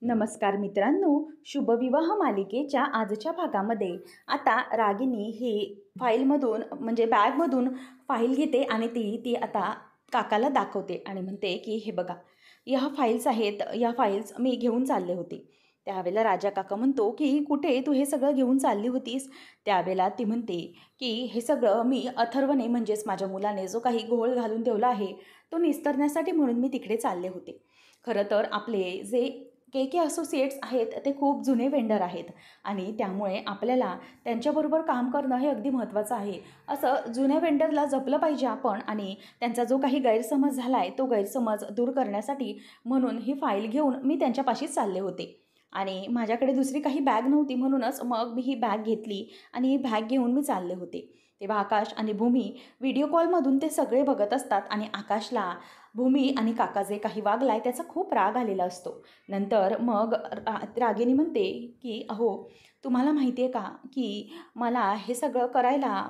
नमस्कार मित्रांनो, शुभविवाह मालिकेच्या आजच्या भागामध्ये आता रागिनी ही फाईलमधून म्हणजे बॅगमधून फाईल घेते आणि ती आता काकाला दाखवते आणि म्हणते की हे बघा, ह्या फाईल्स आहेत, या फाईल्स मी घेऊन चालले होते. त्यावेळेला राजा काका म्हणतो की कुठे तू हे सगळं घेऊन चालली होतीस? त्यावेळेला ती म्हणते की हे सगळं मी अथर्वने म्हणजेच माझ्या मुलाने जो काही घोळ घालून ठेवला आहे तो निस्तरण्यासाठी म्हणून मी तिकडे चालले होते. खरं तर आपले जे के असोसिएट्स आहेत ते खूप जुने वेंडर आहेत आणि त्यामुळे आपल्याला त्यांच्याबरोबर काम करणं हे अगदी महत्त्वाचं आहे. असं जुन्या वेंडरला जपलं पाहिजे आपण आणि त्यांचा जो काही गैरसमज झाला आहे तो गैरसमज दूर करण्यासाठी म्हणून ही फाईल घेऊन मी त्यांच्यापाशीच चालले होते आणि माझ्याकडे दुसरी काही बॅग नव्हती म्हणूनच मग मी ही बॅग घेतली आणि ही बॅग घेऊन मी चालले होते. तेव्हा आकाश आणि भूमी व्हिडिओ कॉलमधून ते सगळे बघत असतात आणि आकाशला भूमी आणि काका जे काही वागलाय त्याचा खूप राग आलेला असतो. नंतर मग रागिनी म्हणते की अहो, तुम्हाला माहिती आहे का की मला हे सगळं करायला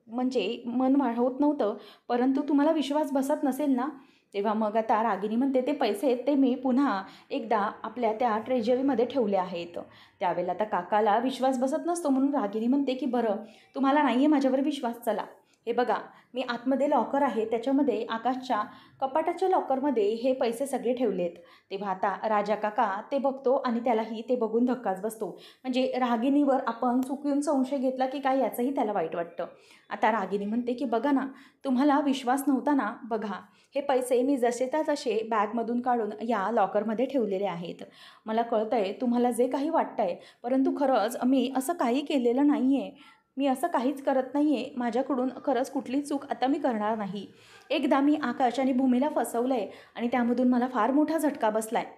म्हणजे मन होत नव्हतं, परंतु तुम्हाला विश्वास बसत नसेल ना? तेव्हा मग आता रागिनी म्हणते ते पैसे ते मी पुन्हा एकदा आपल्या त्या ट्रेजरीमध्ये ठेवले आहेत. त्यावेळेला आता काकाला विश्वास बसत नसतो म्हणून रागिनी म्हणते की बरं, तुम्हाला नाही आहे माझ्यावर विश्वास, चला हे बघा, मी आतमध्ये लॉकर आहे त्याच्यामध्ये आकाशच्या कपाटाच्या लॉकरमध्ये हे पैसे सगळे ठेवलेत. तेव्हा आता राजा काका ते बघतो आणि त्यालाही ते बघून धक्काच बसतो. म्हणजे रागिनीवर आपण चुकून संशय घेतला की काय याचंही त्याला वाईट वाटतं. आता रागिनी म्हणते की बघा ना, तुम्हाला विश्वास नव्हता ना, बघा हे पैसे मी जसे त्या तसे बॅगमधून काढून या लॉकरमध्ये ठेवलेले आहेत. मला कळतं आहे तुम्हाला जे काही वाटतं आहे, परंतु खरंच मी असं काही केलेलं नाही आहे. मी असं काहीच करत नाही आहे. माझ्याकडून खरंच कुठली चूक आता मी करणार नाही. एकदा मी आकाश आणि भूमीला फसवलं आहे आणि त्यामधून मला फार मोठा झटका बसला आहे.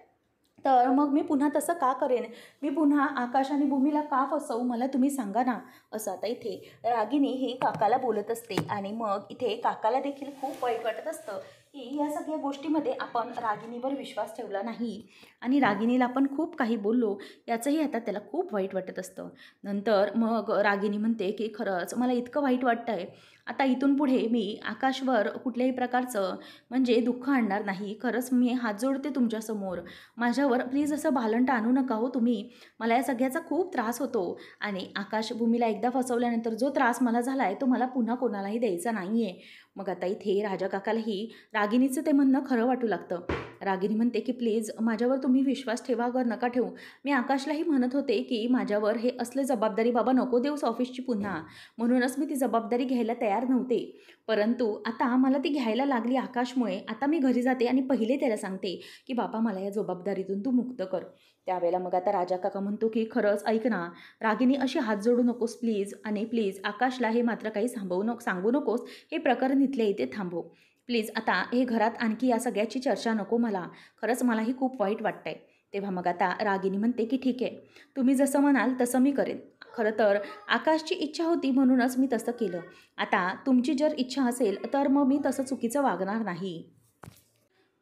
तर मग मी पुन्हा तसं का करेन? मी पुन्हा आकाश आणि भूमीला का फसवू? मला तुम्ही सांगा ना. असं आता इथे रागिनी ही काकाला बोलत असते आणि मग इथे काकाला देखील खूप वाईट वाटत असतं की या सगळ्या गोष्टीमध्ये आपण रागिनीवर विश्वास ठेवला नाही आणि रागिनीला आपण खूप काही बोललो याचंही आता त्याला खूप वाईट वाटत असतं. नंतर मग रागिनी म्हणते की खरंच मला इतकं वाईट वाटतं आहे, आता इथून पुढे मी आकाशवर कुठल्याही प्रकारचं म्हणजे दुःख आणणार नाही. खरंच मी हात जोडते तुमच्यासमोर, माझ्यावर प्लीज असं भालंट आणू नका हो तुम्ही. मला या सगळ्याचा खूप त्रास होतो आणि आकाश भूमीला एकदा फसवल्यानंतर जो त्रास मला झाला आहे तो मला पुन्हा कोणालाही द्यायचा नाही आहे. मग आता इथे राजा काकालाही रागिनीचं ते म्हणणं खरं वाटू लागतं. रागिनी म्हणते की प्लीज माझ्यावर तुम्ही विश्वास ठेवा, अगर नका ठेवू. मी आकाशलाही म्हणत होते की माझ्यावर हे असले जबाबदारी बाबा नको देऊस ऑफिसची पुन्हा, म्हणूनच मी ती जबाबदारी घ्यायला तयार नव्हते. परंतु आता मला ती घ्यायला लागली आकाशमुळे. आता मी घरी जाते आणि पहिले त्याला सांगते की बाबा मला या जबाबदारीतून तू मुक्त कर. त्यावेळेला मग आता राजा काका म्हणतो की खरंच ऐक ना रागिनी, अशी हात जोडू नकोस प्लीज, आणि प्लीज आकाशला हे मात्र काही सांगू नकोस. हे प्रकरण इथल्या इथे थांबव प्लीज. आता हे घरात आणखी या सगळ्याची चर्चा नको मला. खरंच मलाही खूप वाईट वाटतंय. तेव्हा मग आता रागिनी म्हणते की ठीक आहे, तुम्ही जसं म्हणाल तसं मी करेन. खरं तर आकाशची इच्छा होती म्हणूनच मी तसं केलं. आता तुमची जर इच्छा असेल तर मग मी तसं चुकीचं वागणार नाही.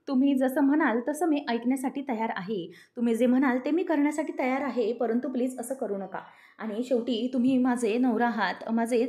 तुम्ही जसं म्हणाल तसं मी ऐकण्यासाठी तयार आहे. तुम्ही जे म्हणाल ते मी करण्यासाठी तयार आहे, परंतु प्लीज असं करू नका. आणि शेवटी तुम्ही माझे नवरा आहात, माझे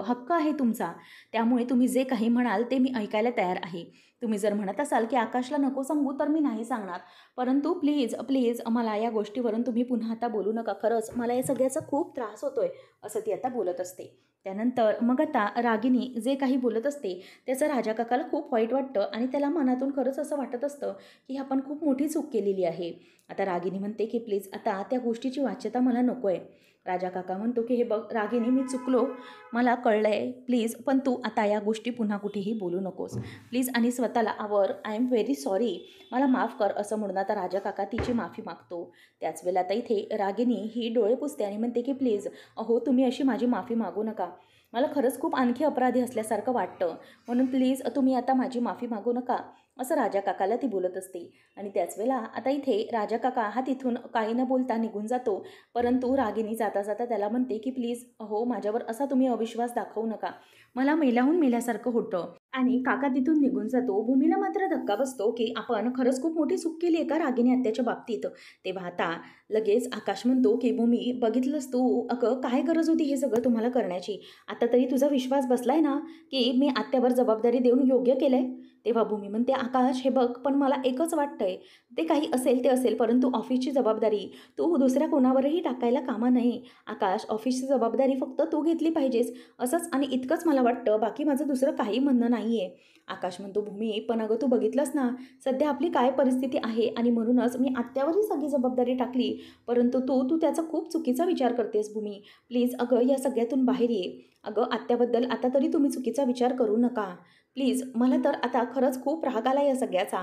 हक्क आहे तुमचा. त्यामुळे तुम्ही जे काही म्हणाल ते मी ऐकायला तयार आहे. तुम्ही जर म्हणत असाल की आकाशला नको सांगू तर मी नाही सांगणार, परंतु प्लीज प्लीज मला या गोष्टीवरून तुम्ही पुन्हा आता बोलू नका. खरंच मला या सगळ्याचा खूप त्रास होतोय, असं ती आता बोलत असते. त्यानंतर मग आता रागिनी जे काही बोलत असते त्याचं राजा काकाला खूप वाईट वाटतं आणि त्याला मनातून खरंच असं वाटत असतं की आपण खूप मोठी चूक केलेली आहे. आता रागिनी म्हणते की प्लीज आता त्या गोष्टीची वाच्यता मला नको आहे. राजा काका म्हणतो की हे बघ रागिनी, मी चुकलो, मला कळलं आहे प्लीज, पण तू आता या गोष्टी पुन्हा कुठेही बोलू नकोस प्लीज, आणि स्वतःला आवर. आय एम व्हेरी सॉरी, मला माफ कर, असं म्हणून आता राजा काका तिची माफी मागतो. त्याच वेळेला आता इथे रागिनी ही डोळे पुसते आणि म्हणते की प्लीज अहो, तुम्ही अशी माझी माफी मागू नका. मला खरंच खूप आणखी अपराधी असल्यासारखं वाटतं, म्हणून प्लीज तुम्ही आता माझी माफी मागू नका, असं राजा काकाला ती बोलत असते. आणि त्याच वेळेला आता इथे राजा काका हा तिथून काही न बोलता निघून जातो. परंतु रागिनी जाता जाता त्याला म्हणते की प्लीज अहो, माझ्यावर असा तुम्ही अविश्वास दाखवू नका, मला मेल्याहून मेल्यासारखं होतं. आणि काका तिथून निघून जातो. भूमीला मात्र धक्का बसतो की आपण खरंच खूप मोठी चूक केली आहे का रागिनी आत्याच्या बाबतीत. तेव्हा आता लगेच आकाश म्हणतो की भूमी, बघितलंस तू, अगं काय गरज होती हे सगळं तुम्हाला करण्याची? आता तरी तुझा विश्वास बसलाय ना की मी आत्यावर जबाबदारी देऊन योग्य केलंय? तेव्हा भूमी म्हणते, "आकाश हे बघ, पण मला एकच वाटतंय, ते काही असेल ते असेल, परंतु ऑफिसची जबाबदारी तू दुसऱ्या कोणावरही टाकायला कामा नये. आकाश, ऑफिसची जबाबदारी फक्त तू घेतली पाहिजेस, असंच आणि इतकंच मला वाटतं, बाकी माझं दुसरं काही म्हणणं नाही आहे." आकाश म्हणतो, "भूमी, पण अगं तू बघितलंस ना, सध्या आपली काय परिस्थिती आहे आणि म्हणूनच मी आत्यावरही सगळी जबाबदारी टाकली, परंतु तू तू त्याचा खूप चुकीचा विचार करतेस भूमी. प्लीज अगं या सगळ्यातून बाहेर ये. अगं आत्याबद्दल आता तरी तुम्ही चुकीचा विचार करू नका. प्लीज मला तर आता खरंच खूप राग आला या सगळ्याचा.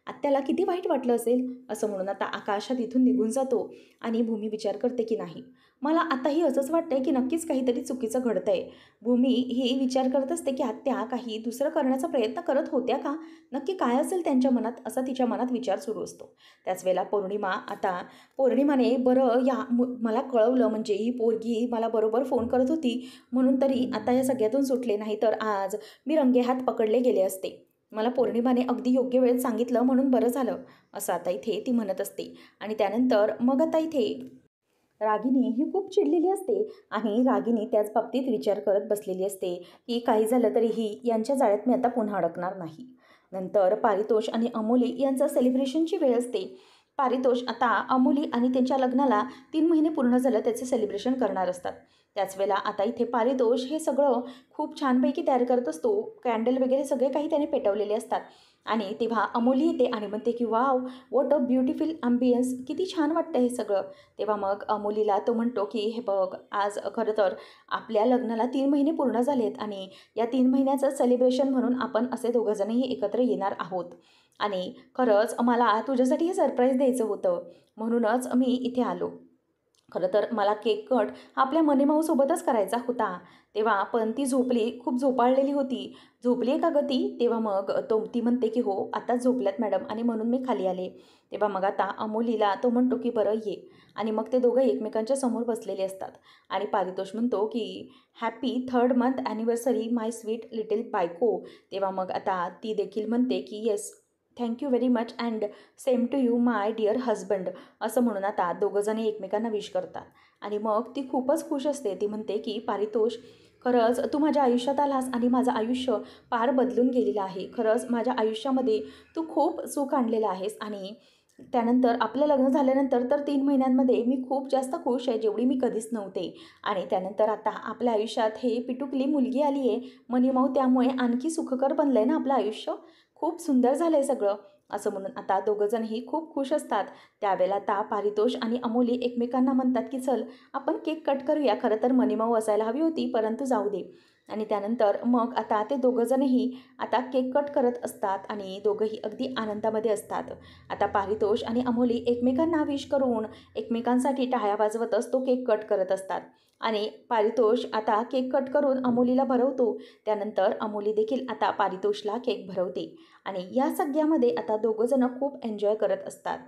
आत्याला किती वाईट वाटलं असेल." असं म्हणून आता आकाश हा तिथून निघून जातो आणि भूमी विचार करते की नाही, मला आताही असंच वाटतंय की नक्कीच काहीतरी चुकीचं घडतंय. भूमी ही विचार करत असते की आत्या काही दुसरं करण्याचा प्रयत्न करत होत्या का? नक्की काय असेल त्यांच्या मनात, असा तिच्या मनात विचार सुरू असतो. त्याच वेळेला पौर्णिमाने बरं मला कळवलं, म्हणजे ही पोरगी मला बरोबर फोन करत होती म्हणून तरी आता या सगळ्यातून सुटले, नाही तर आज मी रंगेहात पकडले गेले असते. मला पौर्णिमाने अगदी योग्य वेळेत सांगितलं म्हणून बरं झालं, असं आता इथे ती म्हणत असते. आणि त्यानंतर मग आता इथे रागिनी ही खूप चिडलेली असते आणि रागिनी त्याच बाबतीत विचार करत बसलेली असते की काही झालं तरीही यांच्या जाळ्यात मी आता पुन्हा अडकणार नाही. नंतर पारितोष आणि अमोली यांचं सेलिब्रेशनची वेळ असते. पारितोष आता अमोली आणि त्यांच्या लग्नाला 3 महिने पूर्ण झालं त्याचे सेलिब्रेशन करणार असतात. त्याच वेळेला आता इथे पारितोष हे सगळं खूप छानपैकी तयार करत असतो. कॅन्डल वगैरे सगळे काही त्याने पेटवलेले असतात. आणि तेव्हा अमोली येते आणि म्हणते की wow, what a beautiful ambience, किती छान वाटतं हे सगळं. तेव्हा मग अमोलीला तो म्हणतो की हे बघ, आज खरं तर आपल्या लग्नाला 3 महिने पूर्ण झालेत आणि या 3 महिन्याचं सेलिब्रेशन म्हणून आपण असे दोघंजणही एकत्र येणार आहोत. आणि खरंच मला तुझ्यासाठी हे सरप्राईज द्यायचं होतं, म्हणूनच मी इथे आलो. खरं तर मला केक कट हा आपल्या मनीमाऊसोबतच करायचा होता. तेव्हा पण ती झोपली, खूप झोपाळलेली होती. "झोपली आहे का गं ती?" तेव्हा मग ती म्हणते की "हो, आत्ताच झोपल्यात मॅडम आणि म्हणून मी खाली आले." तेव्हा मग आता अमोलीला तो म्हणतो की "बरं ये." आणि मग ते दोघं एकमेकांच्या समोर बसलेले असतात. आणि पारितोष म्हणतो की "happy 3rd month anniversary my sweet little बायको." तेव्हा मग आता ती देखील म्हणते की "yes, thank you very much and same to you my dear husband." असं म्हणून आता दोघंजणी एकमेकांना विश करतात. आणि मग ती खूपच खुश असते. ती म्हणते की "पारितोष, खरंच तू माझ्या आयुष्यात आलास आणि माझं आयुष्य पार बदलून गेलेलं आहे. खरंच माझ्या आयुष्यामध्ये तू खूप सुख आणलेलं आहेस आणि त्यानंतर आपलं लग्न झाल्यानंतर तर 3 महिन्यांमध्ये मी खूप जास्त खुश आहे, जेवढी मी कधीच नव्हते. आणि त्यानंतर आता आपल्या आयुष्यात हे पिटुकली मुलगी आली आहे मनीमाऊ, त्यामुळे आणखी सुखकर बनलं आहे ना आपलं आयुष्य. खूप सुंदर झालं आहे सगळं." असं म्हणून आता दोघंजणही खूप खुश असतात. त्यावेळेला आता पारितोष आणि अमोली एकमेकांना म्हणतात की "चल, आपण केक कट करूया. खरं तर मनीमाऊ असायला हवी होती, परंतु जाऊ दे." आणि त्यानंतर मग आता ते दोघंजणही आता केक कट करत असतात आणि दोघंही अगदी आनंदामध्ये असतात. आता पारितोष आणि अमोली एकमेकांना विश करून एकमेकांसाठी टाळ्या वाजवतच तो केक कट करत असतात. आणि पारितोष आता केक कट करून अमोलीला भरवतो. त्यानंतर अमोली देखील आता पारितोषला केक भरवते. आणि या सगळ्यामध्ये आता दोघंजणं खूप एन्जॉय करत असतात.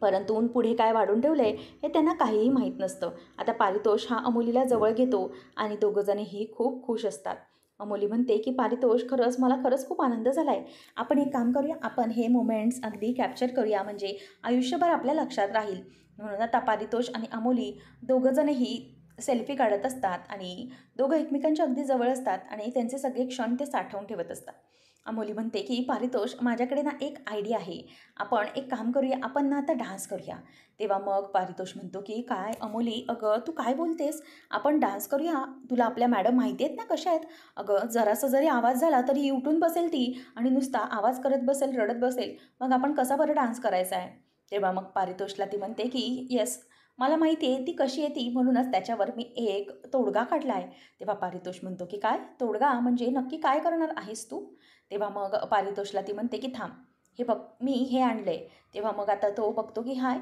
परंतु पुढे काय वाढून ठेवलंय हे त्यांना काहीही माहीत नसतं. आता पारितोष हा अमोलीला जवळ घेतो आणि दोघंजणही खूप खुश असतात. अमोली म्हणते की "पारितोष, खरंच मला खरंच खूप आनंद झाला आहे. आपण एक काम करूया, आपण हे मोमेंट्स अगदी कॅप्चर करूया, म्हणजे आयुष्यभर आपल्या लक्षात राहील." म्हणून आता पारितोष आणि अमोली दोघंजणही सेल्फी काढत असतात आणि दोघं एकमेकांच्या अगदी जवळ असतात आणि त्यांचे सगळे क्षण ते साठवून ठेवत असतात. अमोली म्हणते की "पारितोष, माझ्याकडे ना एक आयडिया आहे. आपण एक काम करूया, आपण ना आता डान्स करूया." तेव्हा मग पारितोष म्हणतो की "काय अमोली, अगं तू काय बोलतेस? आपण डान्स करूया. तुला आपल्या मॅडम माहिती आहेत ना कशा आहेत. अगं जरासा जरी आवाज झाला तरी उठून बसेल ती आणि नुसता आवाज करत बसेल, रडत बसेल. मग आपण कसा बरं डान्स करायचा आहे?" तेव्हा मग पारितोषला ती म्हणते की "येस, मला माहिती आहे ती कशी आहे ती, म्हणूनच त्याच्यावर मी एक तोडगा काढला आहे." तेव्हा पारितोष म्हणतो की "काय तोडगा? म्हणजे नक्की काय करणार आहेस तू?" तेव्हा मग पारितोषला ती म्हणते की "थांब, हे बघ मी हे आणलंय." तेव्हा मग आता तो बघतो की "हाय,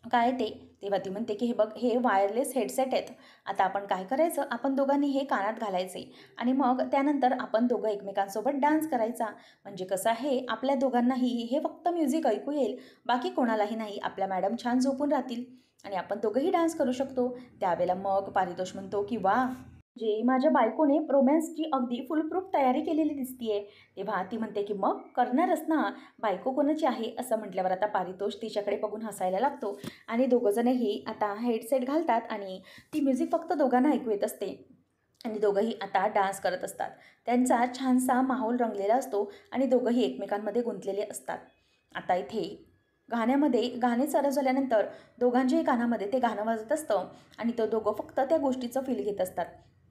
काय ते?" तेव्हा ती म्हणते की "हे बघ, हे वायरलेस हेडसेट आहेत. आता आपण काय करायचं, आपण दोघांनी हे कानात घालायचे आणि मग त्यानंतर आपण दोघं एकमेकांसोबत डान्स करायचा. म्हणजे कसं आहे, आपल्या दोघांनाही हे फक्त म्युझिक ऐकू येईल, बाकी कोणालाही नाही. आपल्या मॅडम छान झोपून राहतील आणि आपण दोघंही डान्स करू शकतो." त्यावेळेला मग पारितोष म्हणतो की "वा, जे माझ्या बायकोने रोमॅन्सची अगदी फुलप्रूफ तयारी केलेली दिसतीये." तेव्हा ती म्हणते की "मग करणारच ना, बायको कोणाची आहे?" असं म्हटल्यावर आता पारितोष तिच्याकडे बघून हसायला लागतो. आणि दोघंजणही आता हेडसेट घालतात आणि ती म्युझिक फक्त दोघांना ऐकू येत असते. आणि दोघंही आता डान्स करत असतात. त्यांचा छानसा माहोल रंगलेला असतो आणि दोघंही एकमेकांमध्ये गुंतलेले असतात. आता इथे गाणे चालू झाल्यानंतर दोघांच्याही कानामध्ये ते गाणं वाजत असतं आणि तो दोघं फक्त त्या गोष्टीचं फील घेत असतात.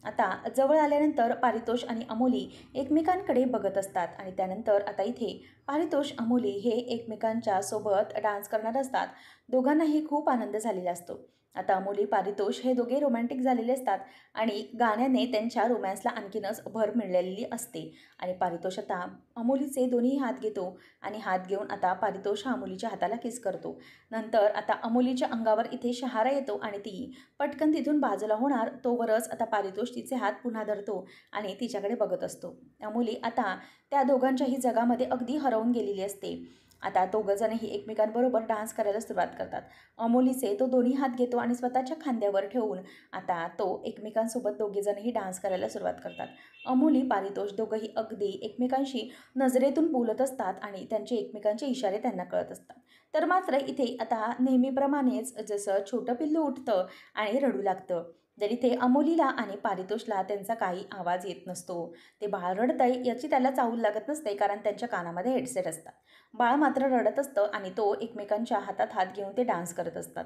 आता जवळ आल्यानंतर पारितोष आणि अमोली एकमेकांकडे बघत असतात आणि त्यानंतर आता इथे पारितोष, अमोली हे एकमेकांच्या सोबत डान्स करणार असतात. दोघांनाही खूप आनंद झालेला असतो. आता अमोली, पारितोष हे दोघे रोमॅन्टिक झालेले असतात आणि गाण्याने त्यांच्या रोमॅन्सला आणखीनच भर मिळालेली असते. आणि पारितोष आता अमोलीचे दोन्ही हात घेतो आणि हात घेऊन आता पारितोष हा अमोलीच्या हाताला किस करतो. नंतर आता अमोलीच्या अंगावर इथे शहारा येतो आणि ती पटकन तिथून बाजूला होणार तोवरच आता पारितोष तिचे हात पुन्हा धरतो आणि तिच्याकडे बघत असतो. अमोली आता त्या दोघांच्याही जगामध्ये अगदी हरवून गेलेली असते. आता दोघंजणही एकमेकांबरोबर डान्स करायला सुरुवात करतात. अमोलीचे तो दोन्ही हात घेतो आणि स्वतःच्या खांद्यावर ठेवून आता तो एकमेकांसोबत दोघेजणही डान्स करायला सुरुवात करतात. अमोली, पारितोष दोघंही अगदी एकमेकांशी नजरेतून बोलत असतात आणि त्यांचे एकमेकांचे इशारे त्यांना कळत असतात. तर मात्र इथे आता नेहमीप्रमाणेच जसं छोटं पिल्लू उठतं आणि रडू लागतं, तर इथे अमोलीला आणि पारितोषला त्यांचा काही आवाज येत नसतो. ते बाळ रडतंय याची त्याला चाहूल लागत नसते, कारण त्यांच्या कानामध्ये हेडसेट असतात. बाळ मात्र रडत असतं आणि तो एकमेकांच्या हातात हात घेऊन ते डान्स करत असतात.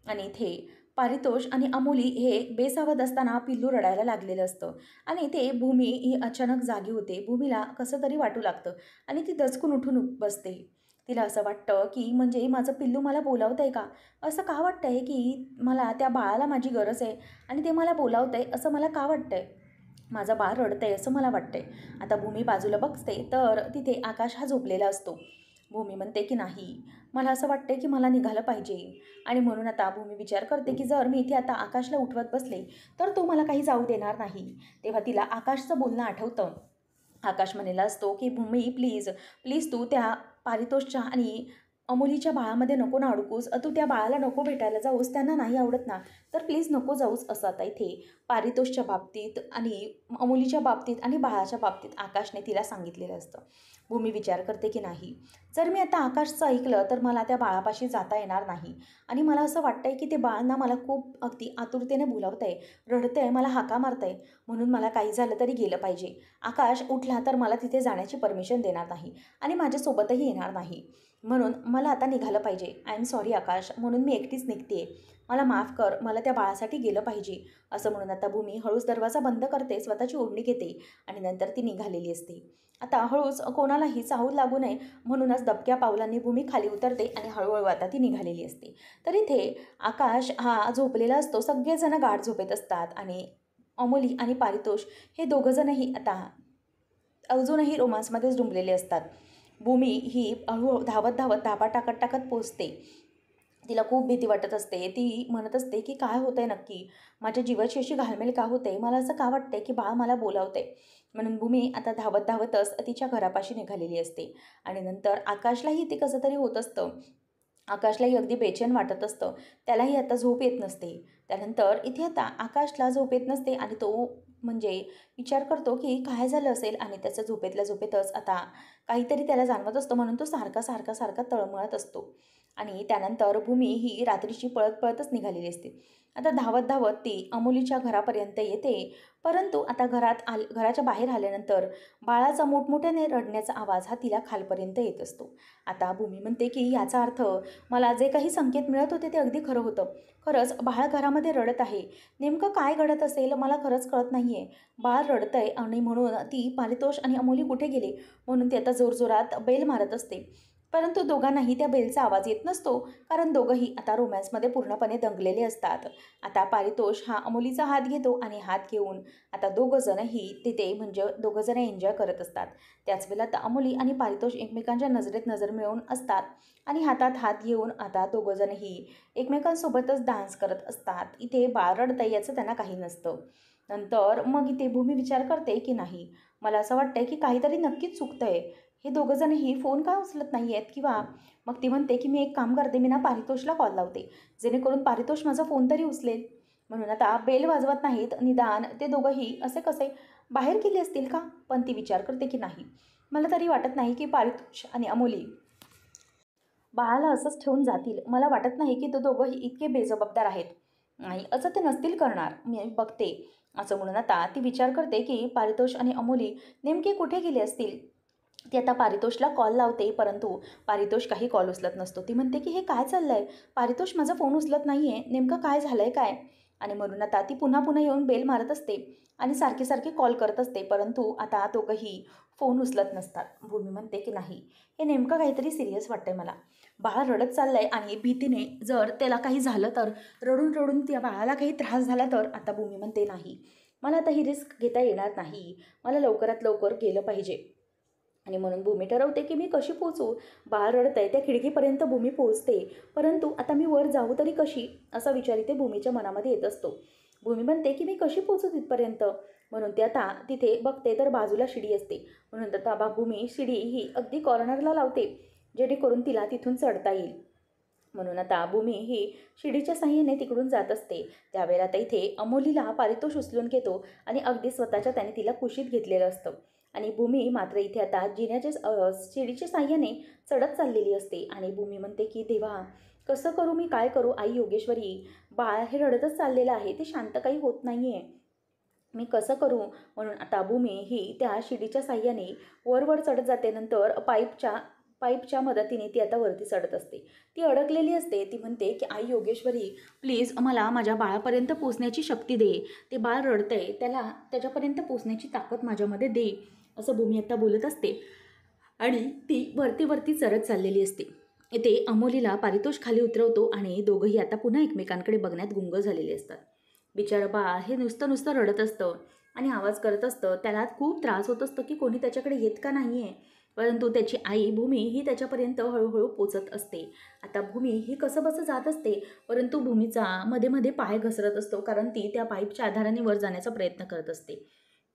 आणि इथे पारितोष आणि अमोली हे बेसावध असताना पिल्लू रडायला लागलेलं असतं आणि ते भूमी ही अचानक जागी होते. भूमीला कसं तरी वाटू लागतं आणि ती दचकून उठून बसते. तिला असं वाटतं की म्हणजे माझं पिल्लू मला बोलावतंय का? असं का वाटतंय की मला त्या बाळाला माझी गरज आहे आणि ते मला बोलावतंय असं मला का वाटतंय? माझं बाळ रडतंय असं मला वाटतंय. आता भूमी बाजूला बघते तर तिथे आकाश हा झोपलेला असतो. भूमी म्हणते की नाही, मला असं वाटतंय की मला निघालं पाहिजे. आणि म्हणून आता भूमी विचार करते की जर मी इथे आता आकाशला उठवत बसले तर तो मला काही जाऊ देणार नाही. तेव्हा तिला आकाशचं बोलणं आठवतं. आकाश म्हणलेला असतो की भूमी प्लीज प्लीज तू त्या पारितोषच्या आणि अमोलीच्या बाळामध्ये नको ना अडकूस, तू त्या बाळाला नको भेटायला जाऊस, त्यांना नाही आवडत ना, तर प्लीज नको जाऊस. असं आता इथे पारितोषच्या बाबतीत आणि अमोलीच्या बाबतीत आणि बाळाच्या बाबतीत आकाशने तिला सांगितलेलं असतं. भूमी विचार करते की नाही, जर मी आता आकाशचं ऐकलं तर मला त्या बाळापाशी जाता येणार नाही आणि मला असं वाटतंय की ते बाळ ना मला खूप अगदी आतुरतेने बोलावतंय, रडतंय, मला हाका मारतंय, म्हणून मला काही झालं तरी गेलं पाहिजे. आकाश उठला तर मला तिथे जाण्याची परमिशन देणार नाही आणि माझ्यासोबतही येणार नाही, म्हणून मला आता निघालं पाहिजे. आय एम सॉरी आकाश, म्हणून मी एकटीच निघते, मला माफ कर, मला त्या बाळासाठी गेलं पाहिजे. असं म्हणून आता भूमी हळूच दरवाजा बंद करते, स्वतःची ओढणी घेते आणि नंतर ती निघालेली असते. आता हळूच कोणालाही चाहूल लागू नये म्हणूनच दबक्या पावलांनी भूमी खाली उतरते आणि हळूहळू आता ती निघालेली असते. तर इथे आकाश हा झोपलेला असतो. सगळेजण गाढ झोपेत असतात आणि अमोली आणि पारितोष हे दोघंजणही आता अजूनही रोमांसमध्येच डुंबलेले असतात. भूमी ही हळूहळू धावत धावत धापा टाकत टाकत पोचते. तिला खूप भीती वाटत असते. ती म्हणत असते की काय होतंय नक्की, माझ्या जीवाची अशी घालमेल का होते, मला असं का वाटतंय की बाळ मला बोलावते. म्हणून भूमी आता धावत धावतच तिच्या घरापाशी निघालेली असते. आणि नंतर आकाशलाही ते कसं तरी होत असतं. आकाशलाही अगदी बेचैन वाटत असतं. त्यालाही आता झोप येत नसते. त्यानंतर इथे आता आकाशला झोप येत नसते आणि तो म्हणजे विचार करतो की काय झालं असेल आणि त्याच्या झोपेतल्या झोपेतच आता काहीतरी त्याला जाणवत असतं, म्हणून तो सारखा सारखा सारखा तळमळत असतो. आणि त्यानंतर भूमी ही रात्रीची पळत पळतच निघालेली असते. आता धावत धावत ती अमोलीच्या घरापर्यंत येते, परंतु आता घराच्या बाहेर आल्यानंतर बाळाचा मोठमोठ्याने रडण्याचा आवाज हा तिला खालपर्यंत येत असतो. आता भूमी म्हणते की याचा अर्थ मला जे काही संकेत मिळत होते ते अगदी खरं होतं. खरंच बाळ घरामध्ये रडत आहे. नेमकं काय घडत असेल मला खरंच कळत नाही आहे. बाळ रडतंय आणि म्हणून ती पारितोष आणि अमोली कुठे गेले म्हणून ती आता जोरजोरात बेल मारत असते. परंतु दोघांनाही त्या बेलचा आवाज येत नसतो, कारण दोघंही आता रोमॅन्समध्ये पूर्णपणे दंगलेले असतात. आता पारितोष हा अमोलीचा हात घेतो आणि हात घेऊन आता दोघंजणही तिथे म्हणजे दोघंजण एन्जॉय करत असतात. त्याच वेळेला आता अमोली आणि पारितोष एकमेकांच्या नजरेत नजर मिळवून असतात आणि हातात हात घेऊन आता दोघंजणही एकमेकांसोबतच डान्स करत असतात. इथे बाळ रडतंय याचं त्यांना काही नसतं. नंतर मग इथे भूमी विचार करते की नाही, मला असं वाटतंय की काहीतरी नक्कीच चुकतंय. हे दोघंजणही फोन का उचलत नाही आहेत, किंवा मग ती म्हणते की मी एक काम करते, मी ना पारितोषला कॉल लावते, जेणेकरून पारितोष माझा फोन तरी उचलेल. म्हणून आता बेल वाजवत नाहीत, निदान ते दोघंही असे कसे बाहेर गेले असतील का. पण ती विचार करते की नाही, मला तरी वाटत नाही की पारितोष आणि अमोली बाळाला असंच ठेवून जातील. मला वाटत नाही की तो दोघंही इतके बेजबाबदार आहेत. नाही, असं ते नसतील करणार. मी बघते असं म्हणून आता ती विचार करते की पारितोष आणि अमोली नेमके कुठे गेले असतील. ती आता पारितोषला कॉल लावते, परंतु पारितोष काही कॉल उचलत नसतो. ती म्हणते की हे काय चाललंय, पारितोष माझा फोन उचलत नाही आहे, नेमकं काय झालं आहे काय. आणि म्हणून आता ती पुन्हा पुन्हा येऊन बेल मारत असते आणि सारखे सारखे कॉल करत असते, परंतु आता दोघंही फोन उचलत नसतात. भूमी म्हणते की नाही, हे नेमकं काहीतरी सिरियस वाटतंय मला. बाळ रडत चाललंय आणि भीतीने जर त्याला काही झालं तर, रडून रडून त्या बाळाला काही त्रास झाला तर. आता भूमी म्हणते नाही, मला आता ही रिस्क घेता येणार नाही, मला लवकरात लवकर गेलं पाहिजे. आणि म्हणून भूमी ठरवते की मी कशी पोचू. बाळ रडत आहे, त्या खिडकीपर्यंत भूमी पोचते, परंतु आता मी वर जाऊ तरी कशी, असा विचार इथे भूमीच्या मनामध्ये येत असतो. भूमी म्हणते की मी कशी पोचू तिथपर्यंत. म्हणून ते आता तिथे बघते तर बाजूला शिडी असते. म्हणून आता भूमी शिडी ही अगदी कॉर्नरला लावते, जेणेकरून तिला तिथून चढता येईल. म्हणून आता भूमी ही शिडीच्या साह्याने तिकडून जात असते. त्यावेळेला आता इथे अमोलीला पारितोष उचलून घेतो आणि अगदी स्वतःच्या त्याने तिला कुशीत घेतलेलं असतं. आणि भूमी मात्र इथे आता जिन्याच्या शिडीच्या साह्याने चढत चाललेली असते. आणि भूमी म्हणते की देवा, कसं करू मी, काय करू. आई योगेश्वरी, बाळ हे रडतच चाललेलं आहे, ते शांत काही होत नाही आहे, मी कसं करू. म्हणून आता भूमी ही त्या शिडीच्या साह्याने वर चढत जाते. नंतर पाईपच्या मदतीने ती आता वरती चढत असते. ती अडकलेली असते. ती म्हणते की आई योगेश्वरी, प्लीज मला माझ्या बाळापर्यंत पोचण्याची शक्ती दे, ते बाळ रडतंय, त्याच्यापर्यंत पोचण्याची ताकद माझ्यामध्ये दे, असं भूमी आता बोलत असते. आणि ती वरती चढत चाललेली असते. इथे अमोलीला पारितोष खाली उतरवतो आणि दोघंही आता पुन्हा एकमेकांकडे बघण्यात गुंग झालेले असतात. बिचारं बाळ हे नुसतं रडत असतं आणि आवाज करत असतं. त्याला खूप त्रास होत असतं की कोणी त्याच्याकडे येत का नाही आहे. परंतु त्याची आई भूमी ही त्याच्यापर्यंत हळूहळू पोचत असते. आता भूमी ही कसंबसं जात असते, परंतु भूमीचा मध्ये मध्ये पाय घसरत असतो, कारण ती त्या पाईपच्या आधाराने वर जाण्याचा प्रयत्न करत असते.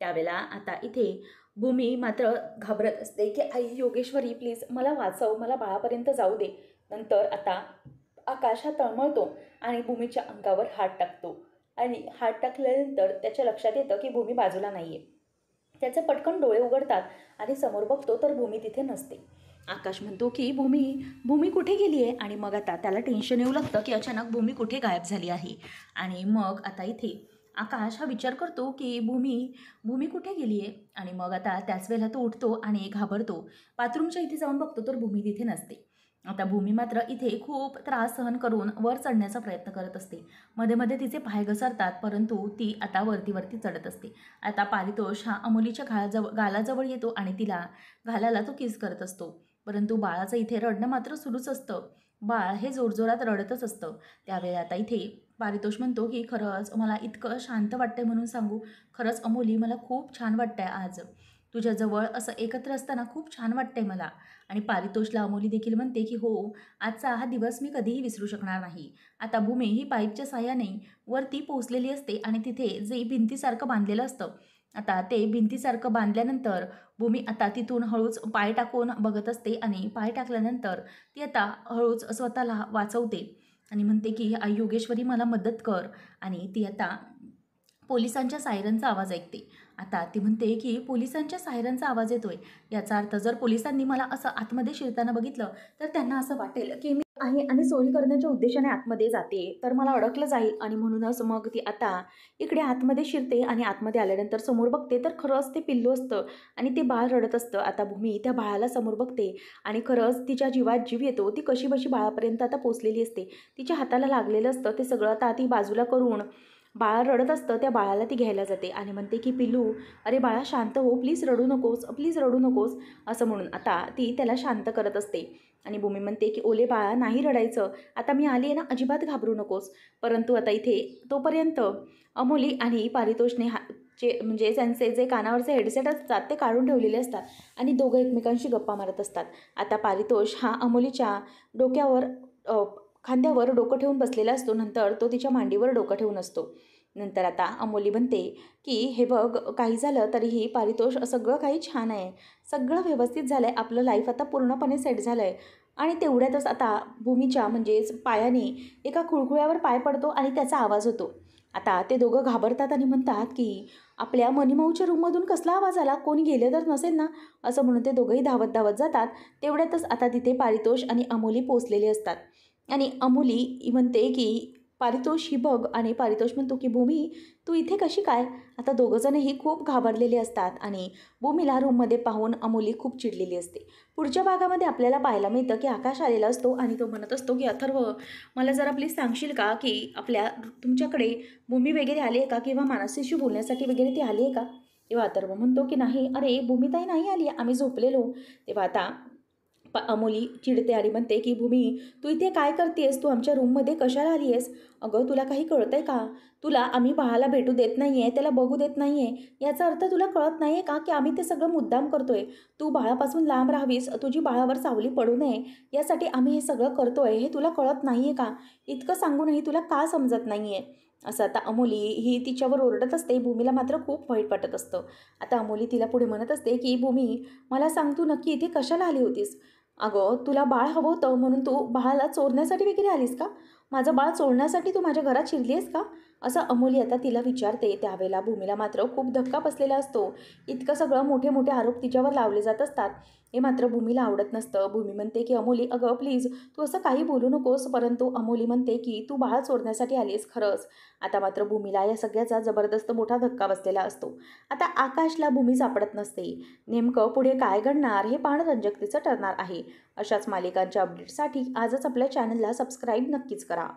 त्यावेळेला आता इथे भूमी मात्र घाबरत असते की आई योगेश्वरी, प्लीज मला वाचव, मला बाळापर्यंत जाऊ दे. नंतर आता आकाश हा तळमळतो आणि भूमीच्या अंगावर हात टाकतो. आणि हात टाकल्यानंतर त्याच्या लक्षात येतं की भूमी बाजूला नाही आहे. त्याचे पटकन डोळे उघडतात आणि समोर बघतो तर भूमी तिथे नसते. आकाश म्हणतो की भूमी कुठे गेली आहे. आणि मग आता त्याला टेन्शन येऊ लागतं की अचानक भूमी कुठे गायब झाली आहे. आणि मग आता इथे आकाश हा विचार करतो की भूमी कुठे गेली आहे. आणि मग आता त्याच वेळेला तो उठतो आणि घाबरतो. बाथरूमच्या इथे जाऊन बघतो तर भूमी तिथे नसते. आता भूमी मात्र इथे खूप त्रास सहन करून वर चढण्याचा प्रयत्न करत असते. मध्ये मध्ये तिचे पाय घसरतात, परंतु ती आता वरती चढत असते. आता पारितोष हा अमोलीच्या गालाजवळ येतो आणि तिला गालाला तो किस करत असतो. परंतु बाळाचं इथे रडणं मात्र सुरूच असतं. बाळ हे जोरजोरात रडतच असतं. त्यावेळी आता इथे पारितोष म्हणतो की खरंच मला इतकं शांत वाटतंय म्हणून सांगू, खरंच अमोली मला खूप छान वाटतंय आज तुझ्याजवळ असं एकत्र असताना, खूप छान वाटतंय मला. आणि पारितोषला अमोली देखील म्हणते की हो, आजचा हा दिवस मी कधीही विसरू शकणार नाही. आता भूमी ही पाईपच्या साह्याने वरती पोचलेली असते आणि तिथे जे भिंतीसारखं बांधलेलं असतं, आता ते भिंतीसारखं बांधल्यानंतर भूमी आता तिथून हळूच पाय टाकून बघत असते. आणि पाय टाकल्यानंतर ती आता हळूच स्वतःला वाचवते आणि म्हणते की आई योगेश्वरी मला मदत कर. आणि ती आता पोलिसांच्या सायरनचा आवाज ऐकते. आता ती म्हणते की पोलिसांच्या सायरनचा आवाज येतोय, याचा अर्थ जर पोलिसांनी मला असं आतमध्ये शिरताना बघितलं तर त्यांना असं वाटेल की मी आहे आणि चोरी करण्याच्या उद्देशाने आतमध्ये जाते, तर मला अडकलं जाईल. आणि म्हणूनच मग ती आता इकडे आतमध्ये शिरते. आणि आतमध्ये आल्यानंतर समोर बघते तर खरंच ते पिल्लू असतं आणि ते बाळ रडत असतं. आता भूमी त्या बाळाला समोर बघते आणि खरंच तिच्या जीवात जीव येतो. ती कशीबशी बाळापर्यंत आता पोचलेली असते. तिच्या हाताला लागलेलं असतं ते सगळं आता ती बाजूला करून बाळ रडत असतं, त्या बाळाला ती घ्यायला जाते आणि म्हणते की पिल्लू, अरे बाळा शांत हो, प्लीज रडू नकोस, प्लीज रडू नकोस, असं म्हणून आता ती त्याला शांत करत असते. आणि भूमी म्हणते की ओले बाळा, नाही रडायचं, आता मी आली आहे ना, अजिबात घाबरू नकोस. परंतु आता इथे तोपर्यंत अमोली आणि पारितोषने म्हणजे त्यांचे जे कानावरचे हेडसेट असतात ते काढून ठेवलेले असतात आणि दोघं एकमेकांशी गप्पा मारत असतात. आता पारितोष हा अमोलीच्या खांद्यावर डोकं ठेवून बसलेला असतो. नंतर तो तिच्या मांडीवर डोकं ठेवून असतो. नंतर आता अमोली म्हणते की हे बघ, काही झालं तरीही पारितोष सगळं काही छान आहे, सगळं व्यवस्थित झालं आहे, आपलं लाईफ आता पूर्णपणे सेट झालं आहे. आणि तेवढ्यातच आता भूमीच्या म्हणजेच पायाने एका खुळखुळ्यावर पाय पडतो आणि त्याचा आवाज होतो. आता ते दोघं घाबरतात आणि म्हणतात की आपल्या मनीमाऊच्या रूममधून कसला आवाज आला, कोणी गेले तर नसेल ना, असं म्हणून ते दोघंही धावत धावत जातात. तेवढ्यातच आता तिथे पारितोष आणि अमोली पोचलेले असतात. आणि अमोली म्हणते की पारितोष ही बघ आणि पारितोष म्हणतो की भूमी तू इथे कशी काय. आता दोघंजणही खूप घाबरलेले असतात आणि भूमीला रूममध्ये पाहून अमोली खूप चिडलेली असते. पुढच्या भागामध्ये आपल्याला पाहायला मिळतं की आकाश आलेला असतो आणि तो म्हणत असतो की अथर्व, मला जरा प्लीज सांगशील का की तुमच्याकडे भूमी वगैरे आली आहे का किंवा मानसीशी बोलण्यासाठी वगैरे ती आली आहे का. तेव्हा अथर्व म्हणतो की नाही, अरे भूमिताई नाही आली, आम्ही झोपलेलो. तेव्हा आता अमोली चिडते आणि म्हणते की भूमी तू इथे काय करतेस, तू आमच्या रूममध्ये कशाला आली आहेस. अगं तुला काही कळतंय का, तुला आम्ही बाळाला भेटू देत नाही आहे, त्याला बघू देत नाही आहे, याचा अर्थ तुला कळत नाही आहे का की आम्ही ते सगळं मुद्दाम करतोय. तू बाळापासून लांब राहावीस, तुझी बाळावर सावली पडू नये यासाठी आम्ही हे सगळं करतोय, हे तुला कळत नाही आहे का. इतकं सांगूनही तुला का समजत नाही आहे. असं आता अमोली ही तिच्यावर ओरडत असते. भूमीला मात्र खूप वाईट वाटत असतं. आता अमोली तिला पुढे म्हणत असते की भूमी मला सांग, तू नक्की इथे कशाला आली होतीस. अगं तुला बाळ हवं होतं म्हणून तू बाळाला चोरण्यासाठी वगैरे आलीस का. माझं बाळ चोरण्यासाठी तू माझ्या घरात शिरली आहेस का. असं अमोली आता तिला विचारते. त्यावेळेला भूमीला मात्र खूप धक्का बसलेला असतो. इतकं सगळं मोठे मोठे आरोप तिच्यावर लावले जात असतात. हे मात्र भूमीला आवडत नसतं. भूमी म्हणते की अमोली अगं प्लीज तू असं काही बोलू नकोस. परंतु अमोली म्हणते की तू बाळ चोरण्यासाठी आलीस खरंच. आता मात्र भूमीला या सगळ्याचा जबरदस्त मोठा धक्का बसलेला असतो. आता आकाशला भूमी सापडत नसते. नेमकं पुढे काय घडणार हे पाहणं रंजकतेचं ठरणार आहे. अशाच मालिकांच्या अपडेटसाठी आजच आपल्या चॅनलला सबस्क्राईब नक्कीच करा.